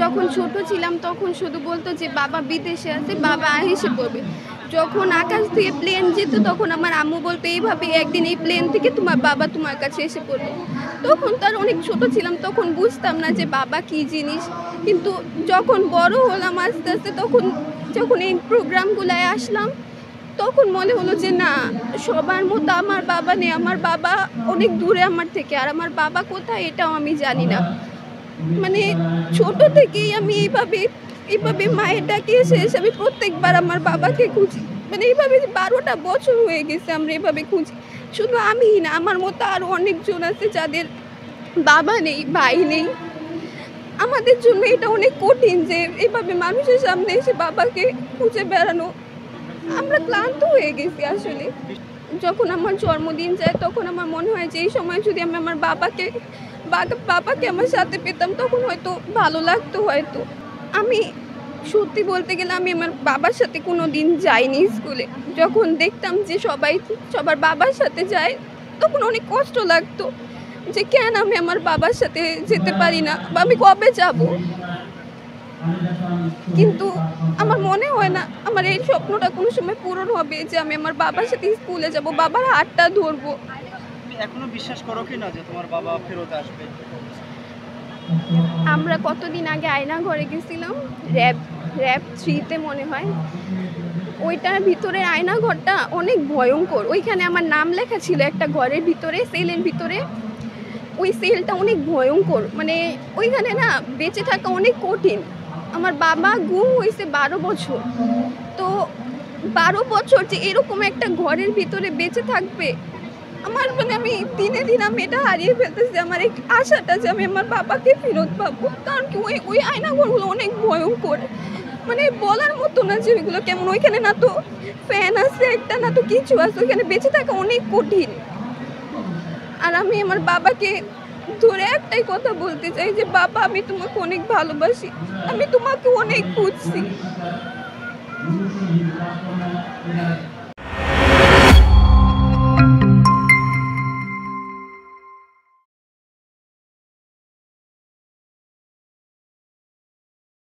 যখন ছোট ছিলাম তখন শুধু বলতো যে বাবা বিদেশে আছে, বাবা এসে পড়বে। যখন আকাশ থেকে প্লেন যেত তখন আমার আম্মু বলতো এইভাবে একদিন এই প্লেন থেকে তোমার বাবা তোমার কাছে এসে পড়বে। তখন তো আর অনেক ছোট ছিলাম, তখন বুঝতাম না যে বাবা কী জিনিস। কিন্তু যখন বড় হলাম আস্তে আস্তে, তখন যখন এই প্রোগ্রামগুলায় আসলাম তখন মনে হলো যে না, সবার মতো আমার বাবা নেই, আমার বাবা অনেক দূরে আমার থেকে, আর আমার বাবা কোথায় এটাও আমি জানি না। মানে ছোট থেকেই আমি এইভাবে এইভাবে মায়ের ডাকে এসে এসে আমি প্রত্যেকবার আমার বাবাকে খুঁজি। মানে এইভাবে ১২টা বছর হয়ে গেছে আমরা এভাবে খুঁজি। শুধু আমিই না, আমার মতো আরও অনেকজন আছে যাদের বাবা নেই, ভাই নেই। আমাদের জন্য এটা অনেক কঠিন যে এভাবে মানুষের সামনে এসে বাবাকে খুঁজে বেড়ানো। আমরা ক্লান্ত হয়ে গেছি আসলে। যখন আমার জন্মদিন যায় তখন আমার মনে হয় যে এই সময় যদি আমি আমার বাবাকে আমার সাথে পেতাম তখন হয়তো ভালো লাগতো হয়তো। আমি সত্যি বলতে গেলে আমি আমার বাবার সাথে কোনো দিন যাইনি স্কুলে। যখন দেখতাম যে সবাই সবার বাবার সাথে যায় তখন অনেক কষ্ট লাগতো যে কেন আমি আমার বাবার সাথে যেতে পারি না বা আমি কবে যাব। কিন্তু আমার মনে হয় না আমার এই স্বপ্নটা কোনো সময় পূরণ হবে যে আমি আমার বাবার সাথে স্কুলে যাব, বাবার হাতটা ধরবো। তুমি এখনো বিশ্বাস করো কি না যে তোমার বাবা ফেরত আসবে? আমরা কতদিন আগে আয়নাঘরে গেছিলাম, র‍্যাব র‍্যাব 3 তে মনে হয়। ওইটার ভিতরের আয়নাঘরটা অনেক ভয়ঙ্কর। ওইখানে আমার নাম লেখা ছিল একটা ঘরের ভিতরে, সেলের ভিতরে। ওই সেলটা অনেক ভয়ঙ্কর। মানে ওইখানে না বেঁচে থাকা অনেক কঠিন। আমার বাবা গুম হইছে ১২ বছর। তো ১২ বছর যে এরকম একটা ঘরের ভিতরে বেঁচে থাকবে, আমার মানে আমি দিনে দিন আমি এটা হারিয়ে ফেলতেছি আমার এই আশাটা যে আমি আমার বাবাকে ফেরত পাবো। কারণ কি ওই আয়নাঘরগুলো অনেক ভয়ঙ্কর। মানে বলার মতো না যে ওইগুলো কেমন। ওইখানে না তো ফ্যান আছে একটা, না তো কিছু আছে। ওইখানে বেঁচে থাকা অনেক কঠিন। আর আমি আমার বাবাকে ধরে একটাই কথা বলতে চাই যে বাবা, আমি তোমাকে অনেক ভালোবাসি, আমি তোমাকে অনেক খুঁজছি।